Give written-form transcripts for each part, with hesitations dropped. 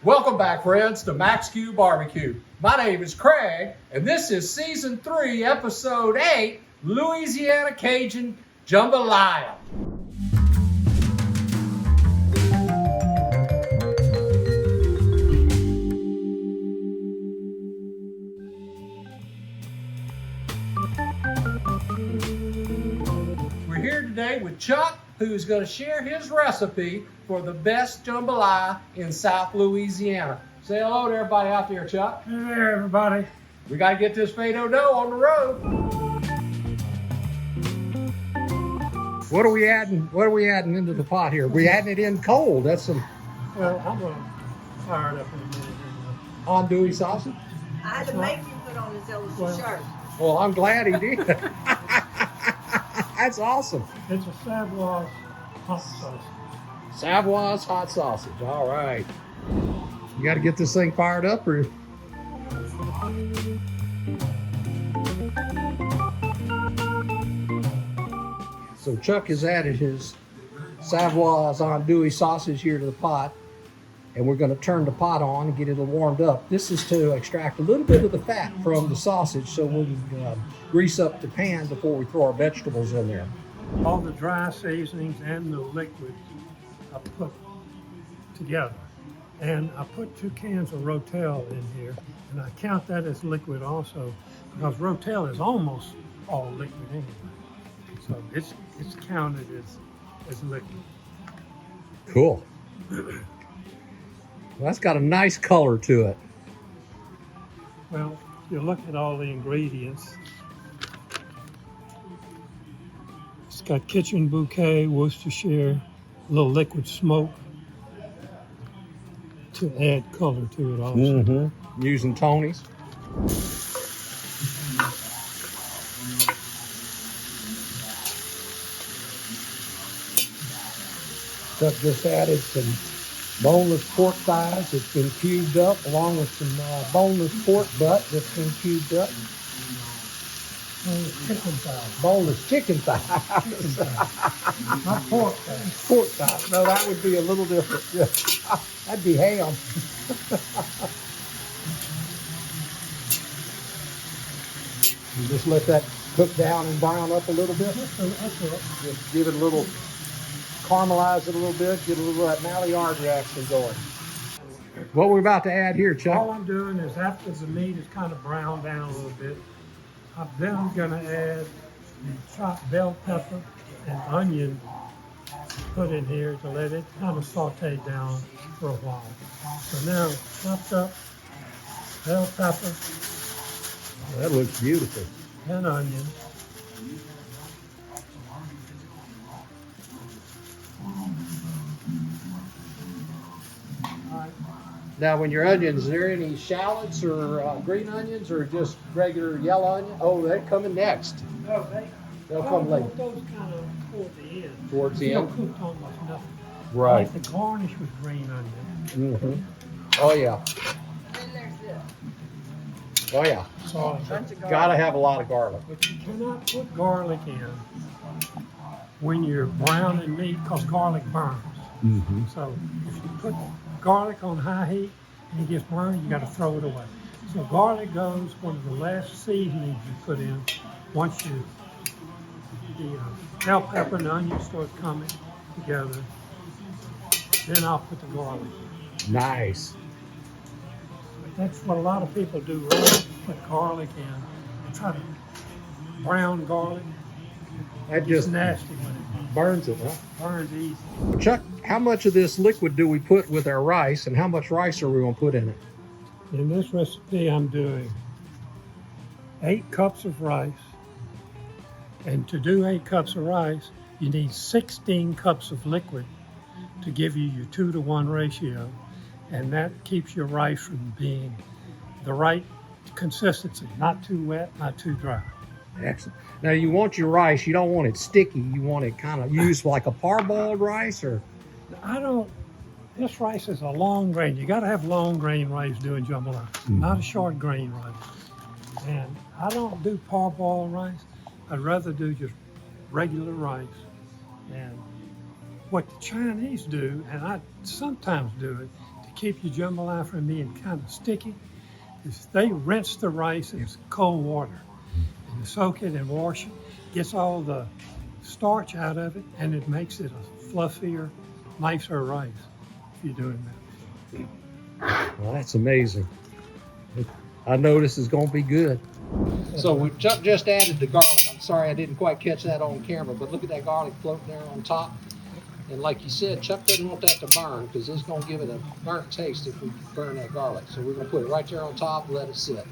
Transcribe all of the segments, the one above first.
Welcome back, friends, to MaxQ BBQ. My name is Craig, and this is Season 3, Episode 8, Louisiana Cajun Jambalaya. We're here today with Chuck, who's going to share his recipe for the best jambalaya in South Louisiana. Say hello to everybody out there, Chuck. Hey there, everybody. We got to get this Fado dough on the road. What are we adding into the pot here? We adding it in cold. That's some Well, I'm going to fire it up in a minute. andouille sausage. I had to make him put on his yellow shirt. Well, I'm glad he did. That's awesome. It's a Savoy hot sauce. Savoy's hot sausage. All right. You got to get this thing fired up, or so Chuck has added his Savoy's andouille sausage here to the pot, and we're going to turn the pot on and get it warmed up. This is to extract a little bit of the fat from the sausage so we can grease up the pan before we throw our vegetables in there. All the dry seasonings and the liquids I put together. And I put 2 cans of Rotel in here, and I count that as liquid also, because Rotel is almost all liquid anyway. So it's counted as liquid. Cool. Well, that's got a nice color to it. Well, you look at all the ingredients. It's got kitchen bouquet, Worcestershire, a little liquid smoke to add color to it also. Mm-hmm. Using Tony's. Chuck just added some boneless pork thighs. It's been cubed up, along with some boneless pork butt that's been cubed up. Chicken thighs. Boneless chicken thighs. Chicken thighs. Not pork thighs. Pork thighs. No, that would be a little different. That'd be ham. You just let that cook down and brown up a little bit. That's it. Just give it a little, caramelize it a little bit, get a little of that Maillard reaction going. What we're about to add here, Chuck? All I'm doing is after the meat is kind of browned down a little bit, then I'm going to add the chopped bell pepper and onion put in here to let it kind of saute down for a while. So now chopped up bell pepper. That looks beautiful. And onion. Now, when your onions, is there any shallots or green onions or just regular yellow onion? Oh, they're coming next. No, They'll come later. Those kind of toward the end. Towards the You don't end? cook almost nothing. Right. I like to garnish with green onion. Mm-hmm. Oh, yeah. Then there's this. Oh, yeah. So, Bunch of garlic. Gotta have a lot of garlic. but you cannot put garlic in when you're browning meat because garlic burns. Mm-hmm. So if you put garlic on high heat and it gets burned, you got to throw it away. So garlic goes one of the last seasonings you put in once the bell pepper and the onion start coming together. Then I'll put the garlic in. Nice. But that's what a lot of people do wrong. Put garlic in and try to brown garlic. That It's just nasty when it burns it, huh? burns easy. Chuck, how much of this liquid do we put with our rice, and how much rice are we going to put in it? In this recipe, I'm doing 8 cups of rice. And to do 8 cups of rice, you need 16 cups of liquid to give you your 2-to-1 ratio. And that keeps your rice from being the right consistency, not too wet, not too dry. Excellent. Now, you want your rice, you don't want it sticky. You want it kind of used like a parboiled rice, or? This rice is a long grain. You got to have long grain rice doing jambalaya, not a short grain rice. And I don't do parboiled rice. I'd rather do just regular rice. And what the Chinese do, and I sometimes do it, to keep your jambalaya from being kind of sticky is they rinse the rice in cold water. And soak it and wash it, gets all the starch out of it, and it makes it a fluffier, nicer rice if you're doing that. Well, that's amazing. I know this is going to be good. So Chuck just added the garlic. I'm sorry I didn't quite catch that on camera, but look at that garlic floating there on top. And like you said, Chuck doesn't want that to burn because it's going to give it a burnt taste if we burn that garlic. So we're going to put it right there on top and let it sit.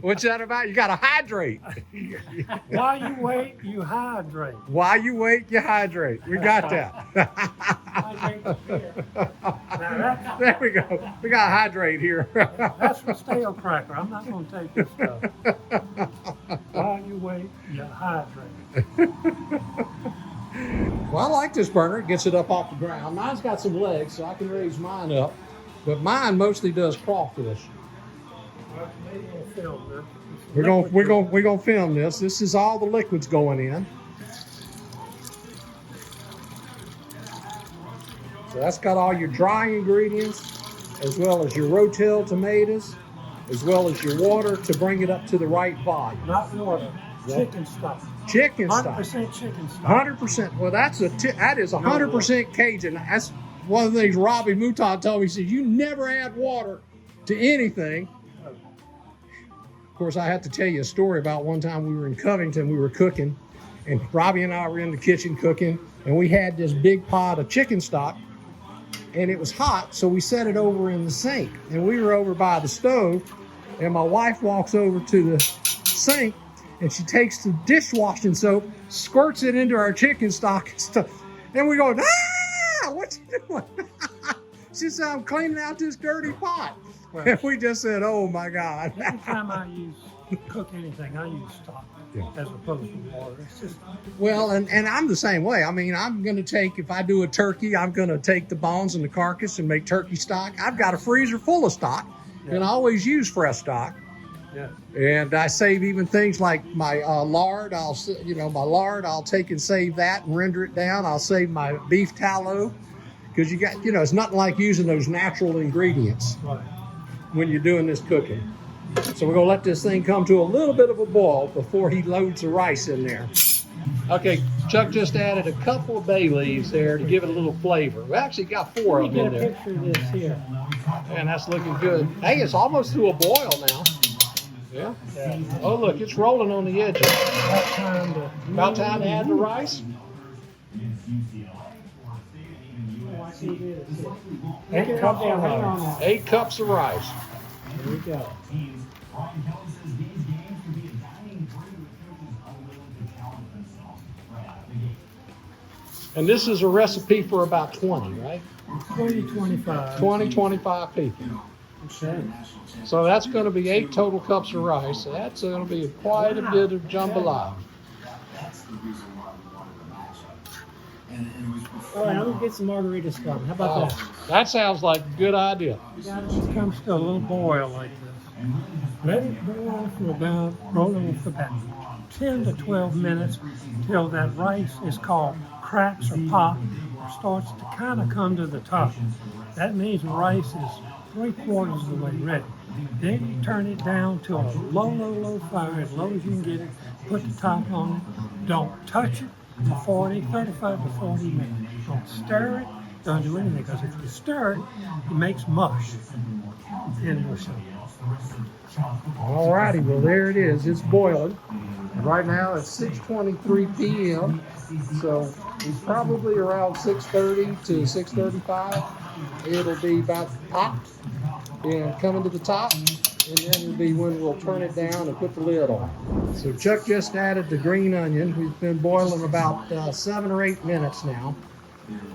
What's that about? You got to hydrate. While you wait, you hydrate. While you wait, you hydrate. We got that. Hydrate the beer. Now There we go. We got to hydrate here. that's for stale cracker. I'm not going to take this stuff. While you wait, you hydrate. Well, I like this burner. It gets it up off the ground. Mine's got some legs, so I can raise mine up. But mine mostly does crawfish. Well, maybe we'll film this. We're gonna film this. This is all the liquids going in. So that's got all your dry ingredients, as well as your Rotel tomatoes, as well as your water to bring it up to the right volume. Not water, chicken stock. Chicken stock. 100% chicken stock. 100%. Well, that is 100% Cajun. That's one of the things Robbie Mouton told me. He said, you never add water to anything. Of course, I have to tell you a story about one time we were in Covington, we were cooking, and Robbie and I were in the kitchen cooking, and we had this big pot of chicken stock, and it was hot, so we set it over in the sink. And we were over by the stove, and my wife walks over to the sink, and she takes the dishwashing soap, squirts it into our chicken stock and stuff. And we go, ah, what you doing? She said, I'm cleaning out this dirty pot. Well, And we just said, oh my God. anytime I cook anything, I use stock as opposed to water. It's just, Well, and I'm the same way. I mean, I'm going to take, if I do a turkey, I'm going to take the bones and the carcass and make turkey stock. I've got a freezer full of stock, and I always use fresh stock. yeah. And I save even things like my lard. I'll take and save that and render it down. I'll save my beef tallow because it's nothing like using those natural ingredients Right. when you're doing this cooking. So we're gonna let this thing come to a little bit of a boil before he loads the rice in there. Okay, Chuck just added a couple of bay leaves there to give it a little flavor. We actually got 4 of them in there. Picture of this here. And that's looking good. Hey, it's almost to a boil now. Yeah. Oh, look, it's rolling on the edges. About time to add the rice. 8 cups of rice. 8 cups of rice. There we go. And this is a recipe for about 20, right? 20, 25. 20, 25 people. Okay. So that's going to be 8 total cups of rice. So that's going to be quite a bit of jambalaya. All right, I'm gonna get some margaritas going. How about that? That sounds like a good idea. It comes to a little boil like this. Let it boil for about 10 to 12 minutes till that rice is called cracks or pop, or starts to kind of come to the top. That means the rice is 3/4 of the way ready. Then you turn it down to a low fire, as low as you can get it. Put the top on it. Don't touch it for 35 to 40 minutes. Don't stir it. Don't do anything, because if you stir it, it makes mush in your soup. All righty, well there it is. It's boiling. Right now it's 6:23 p.m. So it's probably around 6:30 to 6:35. It'll be about popped and coming to the top. And then it'll be when we'll turn it down and put the lid on. So Chuck just added the green onion. We've been boiling about 7 or 8 minutes now.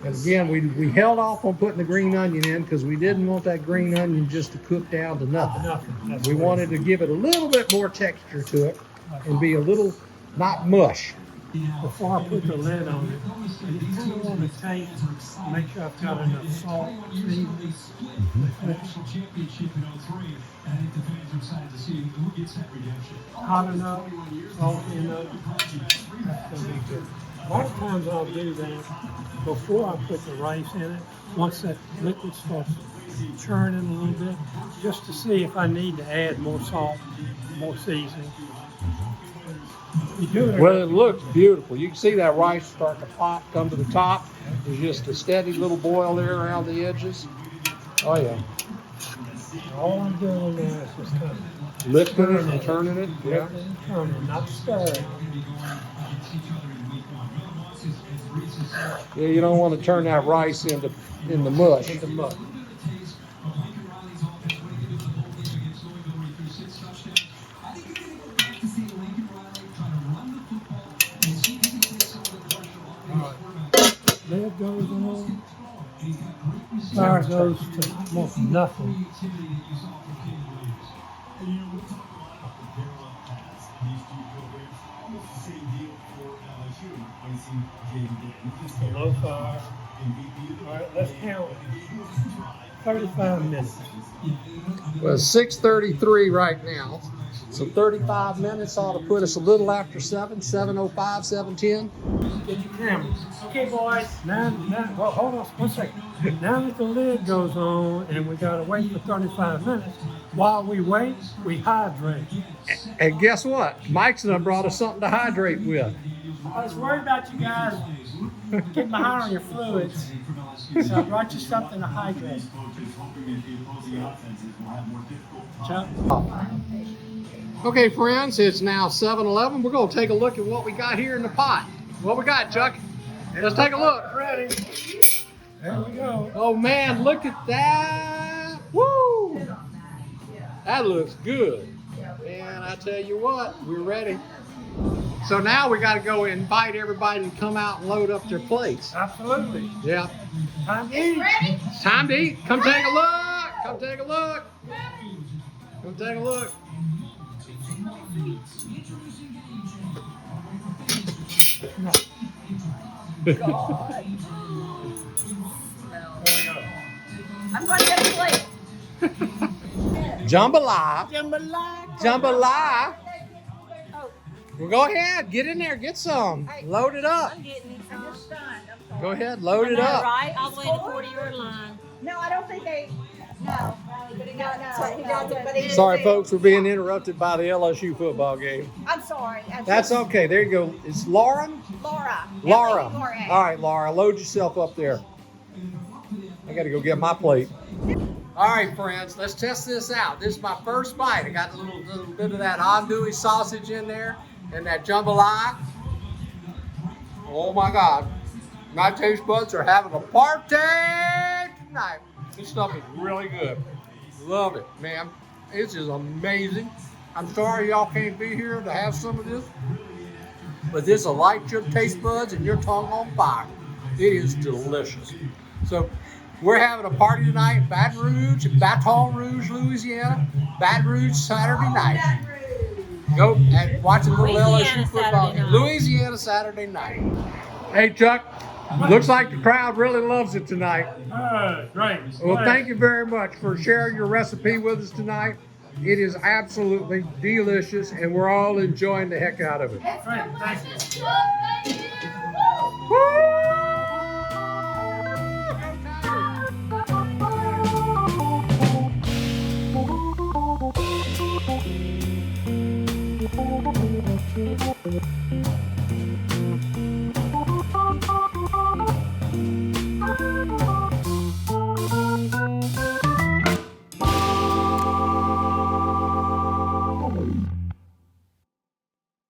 And again, we held off on putting the green onion in because we didn't want that green onion just to cook down to nothing. We wanted to give it a little bit more texture to it and be a little, not mush. Before I put the lid on it, I just kind of want to taste, make sure I've got enough salt, seasoning. Hot enough, salty enough. That's going to be good. A lot of times I'll do that before I put the rice in it, once that liquid starts churning a little bit, just to see if I need to add more salt, more seasoning. You do it. Well, it looks beautiful. You can see that rice start to pop, come to the top. There's just a steady little boil there around the edges. Oh yeah. All I'm doing now is just kind of Lifting it and turning it. Yeah. lifting and turning, not stirring. Yeah, you don't want to turn that rice into mush. Into mush. Lid goes on. Fire goes to almost nothing. Just a low fire. All right, let's count it. 35 minutes. Well, it's 6:33 right now. So 35 minutes ought to put us a little after 7, 7:05, 7:10. Get your cameras. Okay, boys. Now, well, hold on one second. Now that the lid goes on and we gotta wait for 35 minutes, while we wait, we hydrate. And guess what? Mike's done brought us something to hydrate with. I was worried about you guys getting behind on your fluids, so I brought you something to hydrate. Chuck? Okay, friends, it's now 7:11. We're going to take a look at what we got here in the pot. What we got, Chuck? Let's take a look. Ready? There we go. Oh, man, look at that. Woo! That looks good. And I tell you what, we're ready. So now we got to go invite everybody to come out and load up their plates. Absolutely. Yeah. Time to eat. It's time to eat. Come take a look. Come take a look. Come take a look. I'm going to get a plate. Jambalaya. Jambalaya. Jambalaya. Oh, Well, go ahead. Get in there. Get some. Load it up. I'm getting it. I'm just stunned. I'm sorry. Go ahead. Load it All up. right, all the way to 40-yard line. No, I don't think they. No. Sorry, folks. We're being interrupted by the LSU football game. I'm sorry. That's okay. There you go. It's Lauren? Laura. Laura. Laura. All right, Laura. Load yourself up there. I got to go get my plate. All right, friends. Let's test this out. This is my first bite. I got a little bit of that andouille sausage in there and that jambalaya. Oh, my God. My taste buds are having a party tonight. This stuff is really good. Love it, man. This is amazing. I'm sorry y'all can't be here to have some of this, but this will light your taste buds and your tongue on fire. It is delicious. So we're having a party tonight in Baton Rouge, Louisiana. Baton Rouge Saturday night. Go and watch a little LSU football game. Louisiana Saturday night. Hey, Chuck. Looks like the crowd really loves it tonight. Great. Well, thank you very much for sharing your recipe with us tonight. It is absolutely delicious, and we're all enjoying the heck out of it. Great. Thank you. Woo!